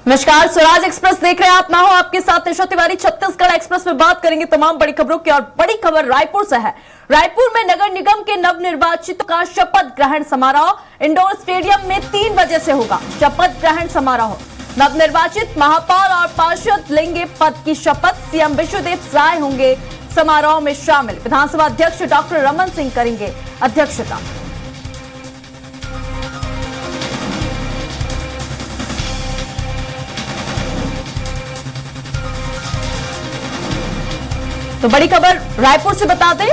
नमस्कार, स्वराज एक्सप्रेस देख रहे हैं आप। मैं हूं आपके साथ निशा तिवारी। छत्तीसगढ़ एक्सप्रेस में बात करेंगे तमाम बड़ी खबरों की और बड़ी खबर रायपुर से है। रायपुर में नगर निगम के नवनिर्वाचितों का शपथ ग्रहण समारोह इंडोर स्टेडियम में 3 बजे से होगा। शपथ ग्रहण समारोह, नवनिर्वाचित महापौर और पार्षद लेंगे पद की शपथ। सीएम विश्वदेव साय होंगे समारोह में शामिल। विधानसभा अध्यक्ष डॉक्टर रमन सिंह करेंगे अध्यक्षता। तो बड़ी खबर रायपुर से बता दें,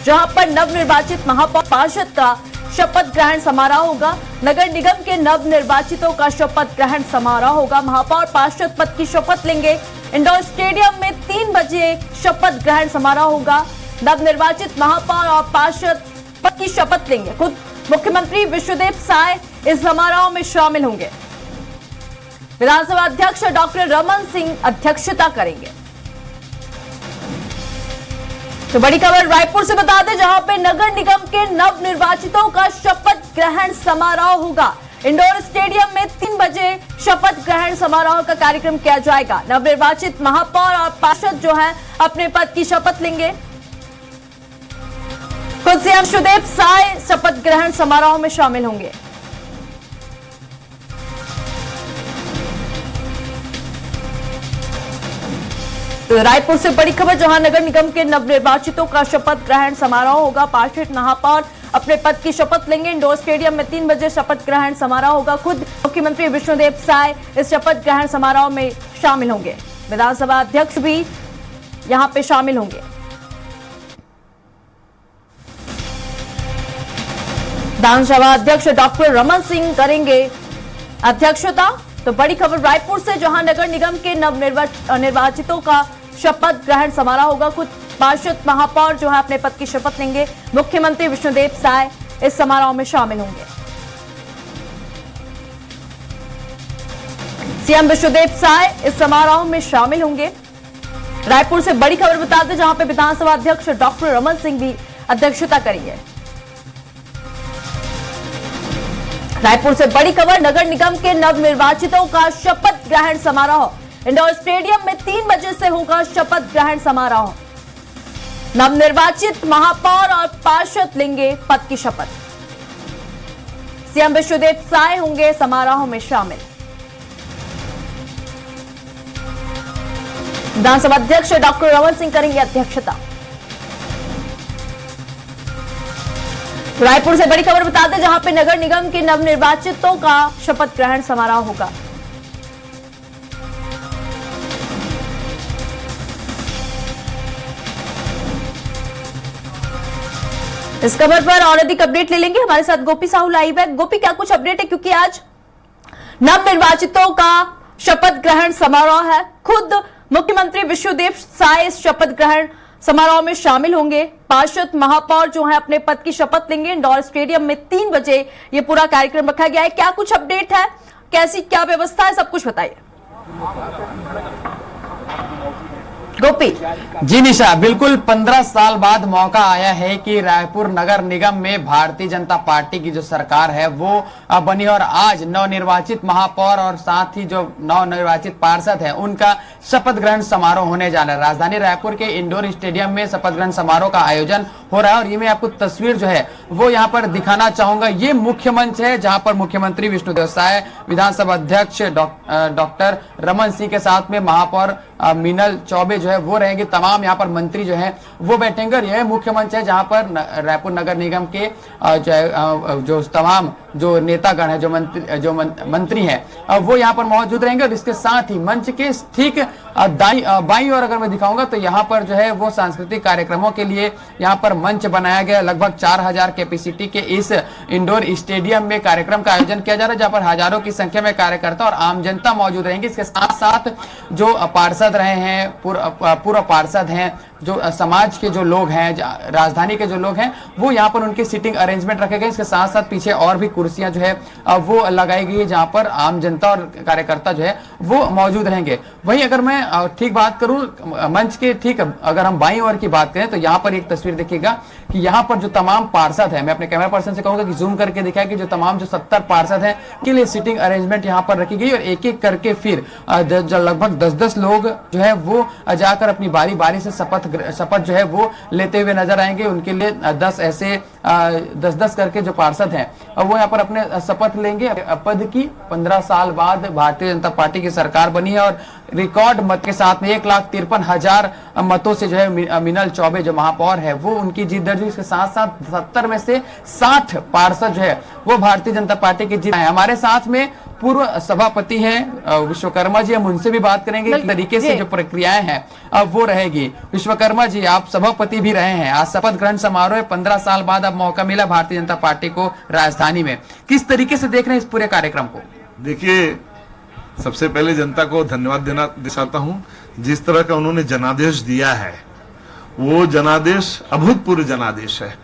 जहां पर नवनिर्वाचित महापौर पार्षद का शपथ ग्रहण समारोह होगा। नगर निगम के नवनिर्वाचितों का शपथ ग्रहण समारोह होगा। महापौर पार्षद पद की शपथ लेंगे। इंडोर स्टेडियम में 3 बजे शपथ ग्रहण समारोह होगा। नवनिर्वाचित महापौर और पार्षद पद की शपथ लेंगे। खुद मुख्यमंत्री विश्वदेव साय इस समारोह में शामिल होंगे। विधानसभा अध्यक्ष डॉक्टर रमन सिंह अध्यक्षता करेंगे। तो बड़ी खबर रायपुर से बता दें, जहां पे नगर निगम के नवनिर्वाचितों का शपथ ग्रहण समारोह होगा। इंडोर स्टेडियम में 3 बजे शपथ ग्रहण समारोह का कार्यक्रम किया जाएगा। नवनिर्वाचित महापौर और पार्षद जो है अपने पद की शपथ लेंगे। खुद सीएम विश्वदेव साय शपथ ग्रहण समारोह में शामिल होंगे। तो रायपुर से बड़ी खबर, जहां नगर निगम के नवनिर्वाचितों का शपथ ग्रहण समारोह होगा। पार्षद महापौर अपने पद की शपथ लेंगे। इंडोर स्टेडियम में 3 बजे शपथ ग्रहण समारोह होगा। खुद मुख्यमंत्री विष्णुदेव साय इस शपथ ग्रहण समारोह में शामिल होंगे। विधानसभा अध्यक्ष भी यहां पे शामिल होंगे। विधानसभा अध्यक्ष डॉक्टर रमन सिंह करेंगे अध्यक्षता। तो बड़ी खबर रायपुर से, जहां नगर निगम के नवनिर्वाचितों का शपथ ग्रहण समारोह होगा। खुद पार्षद महापौर जो है अपने पद की शपथ लेंगे। मुख्यमंत्री विष्णुदेव साय इस समारोह में शामिल होंगे। सीएम विश्वदेव साय इस समारोह में शामिल होंगे। रायपुर से बड़ी खबर बता दें, जहां पे विधानसभा अध्यक्ष डॉक्टर रमन सिंह भी अध्यक्षता करेंगे। रायपुर से बड़ी खबर, नगर निगम के नवनिर्वाचितों का शपथ ग्रहण समारोह इंडोर स्टेडियम में 3 बजे से होगा। शपथ ग्रहण समारोह, नवनिर्वाचित महापौर और पार्षद लेंगे पद की शपथ। सीएम विश्वदेव साय होंगे समारोह में शामिल। विधानसभा अध्यक्ष डॉक्टर रमन सिंह करेंगे अध्यक्षता। रायपुर से बड़ी खबर बता दें, जहां पे नगर निगम के नवनिर्वाचितों का शपथ ग्रहण समारोह होगा। इस खबर पर और अधिक अपडेट ले लेंगे। हमारे साथ गोपी साहू लाइव है। गोपी, क्या कुछ अपडेट है, क्योंकि आज नवनिर्वाचितों का शपथ ग्रहण समारोह है। खुद मुख्यमंत्री विश्वदेव साय इस शपथ ग्रहण समारोह में शामिल होंगे। पार्षद महापौर जो है अपने पद की शपथ लेंगे। इंडोर स्टेडियम में 3 बजे ये पूरा कार्यक्रम रखा गया है। क्या कुछ अपडेट है, कैसी क्या व्यवस्था है, सब कुछ बताइए गोपी। जी निशा, बिल्कुल 15 साल बाद मौका आया है कि रायपुर नगर निगम में भारतीय जनता पार्टी की जो सरकार है वो बनी, और आज नवनिर्वाचित महापौर और साथ ही जो नवनिर्वाचित पार्षद है उनका शपथ ग्रहण समारोह होने जा रहा है। राजधानी रायपुर के इंडोर स्टेडियम में शपथ ग्रहण समारोह का आयोजन हो रहा है, और ये मैं आपको तस्वीर जो है वो यहाँ पर दिखाना चाहूंगा। ये मुख्य मंच है जहां पर मुख्यमंत्री विष्णुदेव साय, विधानसभा अध्यक्ष डॉक्टर रमन सिंह के साथ में महापौर मीनल चौबे जो है वो रहेंगे। तमाम यहाँ पर मंत्री जो है वो बैठेंगे, और यह मुख्य मंच है जहां पर रायपुर नगर निगम के जो तमाम जो नेतागण है, जो मंत्री हैं वो यहाँ पर मौजूद रहेंगे। और इसके साथ ही मंच के ठीक बाईं ओर अगर मैं दिखाऊंगा तो यहाँ पर जो है वो सांस्कृतिक कार्यक्रमों के लिए यहाँ पर मंच बनाया गया। लगभग 4000 कैपेसिटी के इस इंडोर स्टेडियम में कार्यक्रम का आयोजन किया जा रहा है, जहाँ पर हजारों की संख्या में कार्यकर्ता और आम जनता मौजूद रहेंगे। इसके साथ साथ जो पार्षद रहे हैं, पूर्व पार्षद हैं, जो समाज के जो लोग हैं, राजधानी के जो लोग हैं, वो यहाँ पर उनके सीटिंग अरेंजमेंट रखे गए। इसके साथ साथ पीछे और भी कुर्सियां जो है वो लगाई गई है, जहाँ पर आम जनता और कार्यकर्ता जो है वो मौजूद रहेंगे। वहीं अगर मैं मैं ठीक बात करूं मंच के ठीक अगर हम बाईं ओर की बात करें तो यहाँ पर एक तस्वीर देखिएगा कि यहाँ पर जो तमाम पार्षद हैं, मैं अपने कैमरा पर्सन से कहूंगा कि जूम करके दिखाए कि जो तमाम जो 70 पार्षद हैं के लिए सीटिंग अरेंजमेंट यहाँ पर रखी गई और एक एक करके फिर लगभग 10-10 लोग जो है वो जाकर अपनी बारी बारी से शपथ जो है वो लेते हुए नजर आएंगे। उनके लिए 10 ऐसे 10-10 करके जो पार्षद हैं वो यहाँ पर अपने शपथ लेंगे पद की। 15 साल बाद भारतीय जनता पार्टी की सरकार बनी है और रिकॉर्ड मत के साथ में 1,53,000 मतों से जो है मीनल चौबे जो महापौर है वो उनकी जीत दर्ज हुई। इसके साथ साथ 70 में से 60 पार्षद जो है वो भारतीय जनता पार्टी की जीत है। हमारे साथ में पूर्व सभापति हैं विश्वकर्मा जी, हम उनसे भी बात करेंगे किस तरीके से जो प्रक्रियाएं हैं अब वो रहेगी। विश्वकर्मा जी, आप सभापति भी रहे हैं, आज शपथ ग्रहण समारोह 15 साल बाद अब मौका मिला भारतीय जनता पार्टी को राजधानी में, किस तरीके से देख रहे हैं इस पूरे कार्यक्रम को? देखिए, सबसे पहले जनता को धन्यवाद देना चाहता हूं। जिस तरह का उन्होंने जनादेश दिया है वो जनादेश अभूतपूर्व जनादेश है।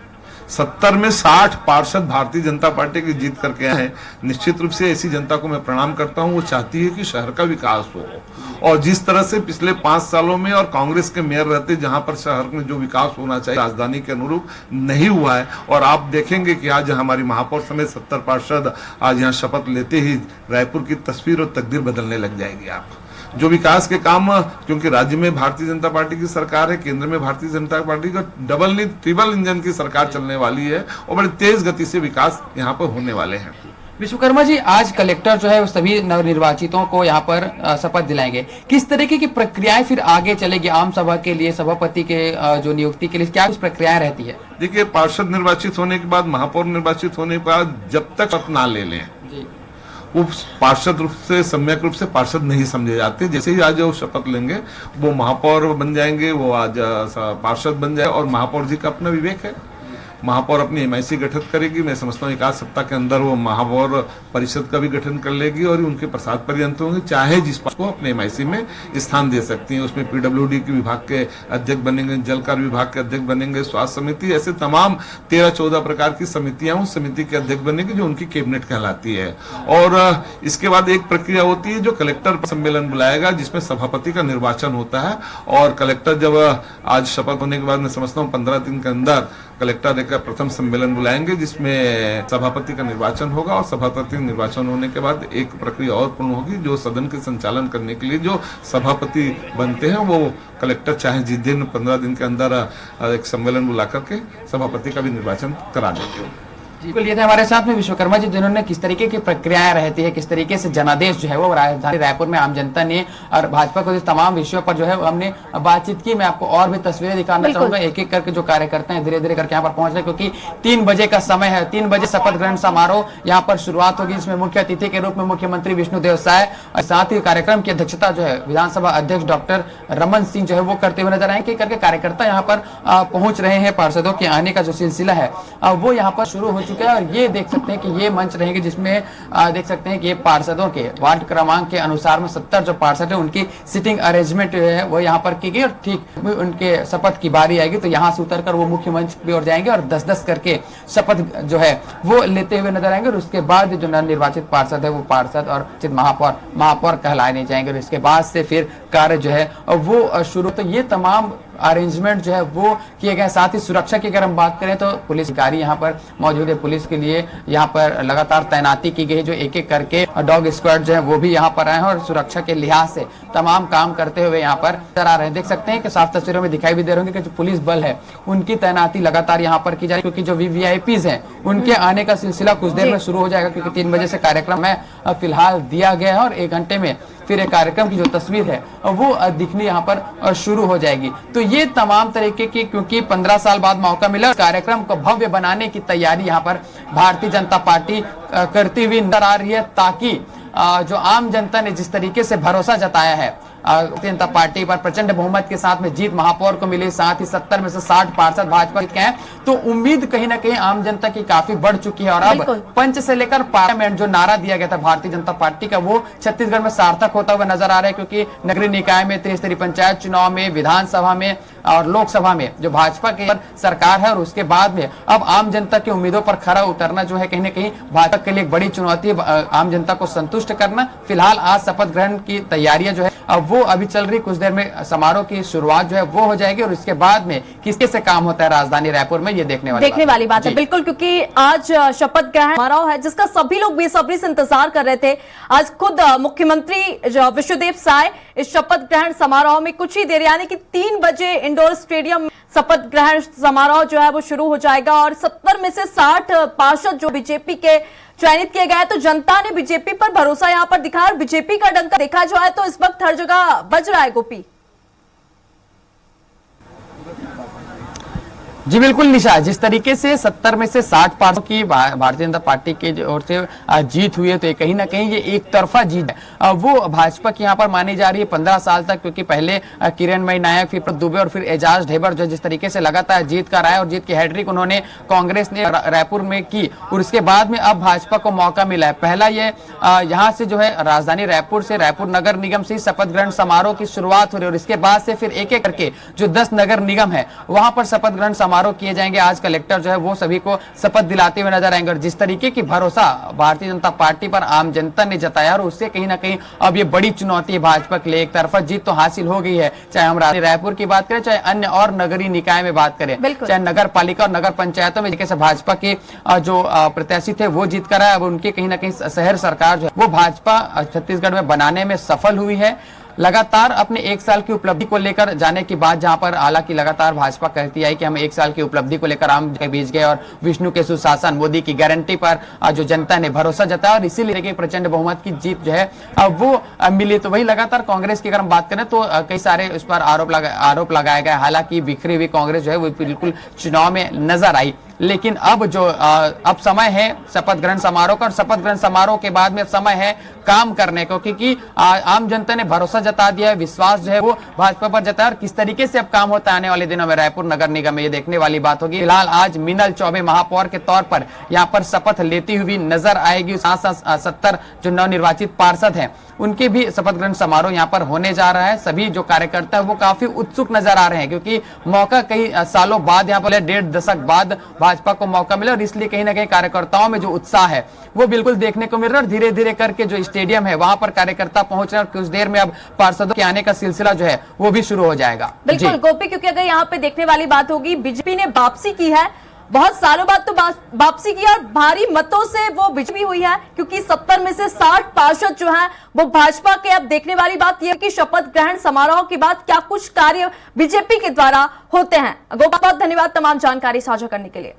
70 में 60 पार्षद भारतीय जनता पार्टी की जीत करके आए हैं। निश्चित रूप से ऐसी जनता को मैं प्रणाम करता हूं। वो चाहती है कि शहर का विकास हो और जिस तरह से पिछले 5 सालों में और कांग्रेस के मेयर रहते जहां पर शहर में जो विकास होना चाहिए राजधानी के अनुरूप नहीं हुआ है। और आप देखेंगे कि आज हमारी महापौर समेत 70 पार्षद आज यहाँ शपथ लेते ही रायपुर की तस्वीर और तकदीर बदलने लग जाएगी। आप जो विकास के काम, क्योंकि राज्य में भारतीय जनता पार्टी की सरकार है, केंद्र में भारतीय जनता पार्टी का डबल नहीं ट्रिपल इंजन की सरकार चलने वाली है और बड़ी तेज गति से विकास यहाँ पर होने वाले हैं। विश्वकर्मा जी, आज कलेक्टर जो है वो सभी नवनिर्वाचितों को यहाँ पर शपथ दिलाएंगे, किस तरीके की प्रक्रियाएं फिर आगे चलेगी आम सभा के लिए, सभापति के जो नियुक्ति के लिए क्या कुछ प्रक्रियाएं रहती है? देखिए, पार्षद निर्वाचित होने के बाद, महापौर निर्वाचित होने के बाद जब तक शपथ ना ले लें वो पार्षद रूप से सम्यक रूप से पार्षद नहीं समझे जाते। जैसे ही आज वो शपथ लेंगे वो महापौर बन जाएंगे, वो आज पार्षद बन जाए। और महापौर जी का अपना विवेक है, महापौर अपनी एमआईसी गठित करेगी। मैं समझता हूँ 1 आध सप्ताह के अंदर वो महापौर परिषद का भी गठन कर लेगी और उनके प्रसाद पर्यंत होंगे, चाहे जिस को अपने एमआईसी में स्थान दे सकती हैं। उसमें पीडब्ल्यूडी के विभाग के अध्यक्ष बनेंगे, जल कार्य विभाग के अध्यक्ष बनेंगे, स्वास्थ्य समिति, ऐसे तमाम 13-14 प्रकार की समितियां उस समिति के अध्यक्ष बनेंगे जो उनकी कैबिनेट कहलाती है। और इसके बाद एक प्रक्रिया होती है जो कलेक्टर सम्मेलन बुलाएगा जिसमें सभापति का निर्वाचन होता है। और कलेक्टर जब आज शपथ होने के बाद मैं समझता हूँ 15 दिन के अंदर कलेक्टर एक प्रथम सम्मेलन बुलाएंगे जिसमें सभापति का निर्वाचन होगा। और सभापति निर्वाचन होने के बाद एक प्रक्रिया और पूर्ण होगी जो सदन के संचालन करने के लिए जो सभापति बनते हैं वो कलेक्टर चाहे जिस दिन 15 दिन के अंदर एक सम्मेलन बुला करके सभापति का भी निर्वाचन करा देंगे। बिल्कुल, ये थे हमारे साथ में विश्वकर्मा जी जिन्होंने किस तरीके की प्रक्रियाएं रहती है, किस तरीके से जनादेश जो है वो राजधानी रायपुर में आम जनता ने और भाजपा को तमाम विषयों पर जो है हमने बातचीत की। मैं आपको और भी तस्वीरें दिखाना चाहूंगा, एक एक करके जो कार्यकर्ता हैं धीरे धीरे करके यहाँ पर पहुंच रहे, क्योंकि 3 बजे का समय है। 3 बजे शपथ ग्रहण समारोह यहाँ पर शुरुआत होगी जिसमें मुख्य अतिथि के रूप में मुख्यमंत्री विष्णुदेव साय और साथ ही कार्यक्रम की अध्यक्षता जो है विधानसभा अध्यक्ष डॉक्टर रमन सिंह जो है वो करते हुए नजर आएंगे। करके कार्यकर्ता यहाँ पर पहुंच रहे हैं, पार्षदों के आने का जो सिलसिला है वो यहाँ पर शुरू हो चुका है। और ये देख सकते हैं कि ये मंच रहेंगे जिसमें देख सकते हैं कि ये पार्षदों के वार्ड क्रमांक के अनुसार में 70 जो पार्षद है उनकी सिटिंग अरेंजमेंट है वो यहाँ पर की गई। और ठीक उनके शपथ की बारी आएगी तो यहाँ से उतरकर वो मुख्य मंच की ओर जाएंगे और 10-10 करके शपथ जो है वो लेते हुए नजर आएंगे। और उसके बाद जो नवनिर्वाचित पार्षद है वो पार्षद और महापौर कहलाए नहीं जाएंगे। और इसके बाद से फिर कार्य जो है वो शुरू। तो ये तमाम अरेंजमेंट जो है वो किए गए। साथ ही सुरक्षा की अगर हम बात करें तो पुलिस अधिकारी यहाँ पर मौजूद है, पुलिस के लिए यहाँ पर लगातार तैनाती की गई है, जो एक एक करके डॉग स्क्वाड जो है वो भी यहाँ पर आए हैं और सुरक्षा के लिहाज से तमाम काम करते हुए यहाँ पर नजर आ रहे हैं। देख सकते हैं कि साफ तस्वीरों में दिखाई भी दे रहे होंगे कि जो पुलिस बल है उनकी तैनाती लगातार यहाँ पर की जा रही है, क्योंकि जो वीवीआईपीज है उनके आने का सिलसिला कुछ देर में शुरू हो जाएगा, क्योंकि 3 बजे से कार्यक्रम है फिलहाल दिया गया है और 1 घंटे में फिर एक कार्यक्रम की जो तस्वीर है वो दिखनी यहाँ पर शुरू हो जाएगी। तो ये तमाम तरीके की, क्योंकि 15 साल बाद मौका मिला, कार्यक्रम को भव्य बनाने की तैयारी यहाँ पर भारतीय जनता पार्टी करती हुई नजर आ रही है, ताकि जो आम जनता ने जिस तरीके से भरोसा जताया है भारतीय जनता पार्टी पर प्रचंड बहुमत के साथ में जीत महापौर को मिली, साथ ही 70 में से 60 पार्षद भाजपा के हैं, तो उम्मीद कहीं ना कहीं आम जनता की काफी बढ़ चुकी है। और अब पंच से लेकर पार्लियामेंट जो नारा दिया गया था भारतीय जनता पार्टी का वो छत्तीसगढ़ में सार्थक होता हुआ नजर आ रहा है, क्योंकि नगरीय निकाय में, त्रिस्तरीय पंचायत चुनाव में, विधानसभा में और लोकसभा में जो भाजपा की सरकार है और उसके बाद में अब आम जनता की उम्मीदों पर खरा उतरना जो है कहीं ना कहीं भाजपा के लिए एक बड़ी चुनौती है, आम जनता को संतुष्ट करना। फिलहाल आज शपथ ग्रहण की तैयारियां जो है वो अभी चल रही। कुछ देर में समारोह की शुरुआत जो है वो हो जाएगी और इसके बाद में किसके से काम होता है राजधानी रायपुर में, ये देखने वाली बात है। बिल्कुल, क्योंकि आज शपथ ग्रहण समारोह है जिसका सभी लोग बेसब्री से इंतजार कर रहे थे। आज खुद मुख्यमंत्री विष्णुदेव साय इस शपथ ग्रहण समारोह में कुछ ही देर यानी कि 3 बजे इंडोर स्टेडियम शपथ ग्रहण समारोह जो है वो शुरू हो जाएगा और 70 में से 60 पार्षद जो बीजेपी के चयनित किए गए, तो जनता ने बीजेपी पर भरोसा यहां पर दिखाया और बीजेपी का डंका देखा जो है तो इस वक्त हर जगह बज रहा है। गोपी जी बिल्कुल निशा, जिस तरीके से 70 में से 60 पार्षदों की भारतीय जनता पार्टी की ओर से जीत हुई है, तो कहीं ना कहीं ये एक तरफा जीत है। वो भाजपा की यहाँ पर मानी जा रही है 15 साल तक, क्योंकि पहले किरणमयी नायक, फिर दुबे और फिर एजाज ढेबर जो जिस तरीके से लगातार जीत कर आए और जीत की हैट्रिक उन्होंने कांग्रेस ने रायपुर में की और उसके बाद में अब भाजपा को मौका मिला है। पहला ये यहाँ से जो है राजधानी रायपुर से रायपुर नगर निगम से शपथ ग्रहण समारोह की शुरुआत हो रही है और इसके बाद से फिर एक एक करके जो 10 नगर निगम है वहां पर शपथ ग्रहण समारोह किए जाएंगे। आज कलेक्टर जो है वो सभी को शपथ दिलाते हुए नजर आएंगे और जिस तरीके की भरोसा भारतीय जनता पार्टी पर आम जनता ने जताया और उससे कहीं ना कहीं अब ये बड़ी चुनौती है भाजपा के लिए। एक तरफा जीत तो हासिल हो गई है, चाहे हम रायपुर की बात करें, चाहे अन्य और नगरीय निकाय में बात करें, चाहे नगर पालिका और नगर पंचायतों में जैसे भाजपा के जो प्रत्याशी थे वो जीत कर आए। अब उनके कहीं ना कहीं शहर सरकार जो है वो भाजपा छत्तीसगढ़ में बनाने में सफल हुई है। लगातार अपने 1 साल की उपलब्धि को लेकर जाने की बात, जहां पर हालांकि लगातार भाजपा कहती आई कि हम 1 साल की उपलब्धि को लेकर आम के बीच गए और विष्णु के सुशासन, मोदी की गारंटी पर जो जनता ने भरोसा जताया और इसीलिए प्रचंड बहुमत की जीत जो है वो मिली। तो वही लगातार कांग्रेस की अगर हम बात करें तो कई सारे उस पर आरोप लगाए गए। हालांकि बिखरी हुई कांग्रेस जो है वो बिल्कुल चुनाव में नजर आई, लेकिन अब जो अब समय है शपथ ग्रहण समारोह का और शपथ ग्रहण समारोह के बाद में समय है काम करने को, क्योंकि आम जनता ने भरोसा जता दिया है, विश्वास जो है वो भाजपा पर जताया और किस तरीके से अब काम होता है आने वाले दिनों में रायपुर नगर निगम में, ये देखने वाली बात होगी। फिलहाल आज मीनल चौबे महापौर के तौर पर यहाँ पर शपथ लेती हुई नजर आएगी। 70 जो नवनिर्वाचित पार्षद हैं उनके भी शपथ ग्रहण समारोह यहाँ पर होने जा रहा है। सभी जो कार्यकर्ता है वो काफी उत्सुक नजर आ रहे हैं, क्योंकि मौका कई सालों बाद यहाँ पर 1.5 दशक बाद भाजपा को मौका मिला और इसलिए कहीं ना कहीं कार्यकर्ताओं में जो उत्साह है वो बिल्कुल देखने को मिल रहा है। धीरे धीरे करके जो स्टेडियम है वहां पर कार्यकर्ता पहुंच रहे हैं और कुछ देर में अब पार्षदों के आने का सिलसिला जो है वो भी शुरू हो जाएगा। बिल्कुल गोपी, क्योंकि अगर यहाँ पे देखने वाली बात होगी, बीजेपी ने वापसी की है, बहुत सालों बाद तो वापसी की और भारी मतों से वो बीजेपी हुई है, क्योंकि 70 में से 60 पार्षद जो हैं वो भाजपा के। अब देखने वाली बात यह है कि शपथ ग्रहण समारोह के बाद क्या कुछ कार्य बीजेपी के द्वारा होते हैं। बहुत बहुत धन्यवाद तमाम जानकारी साझा करने के लिए।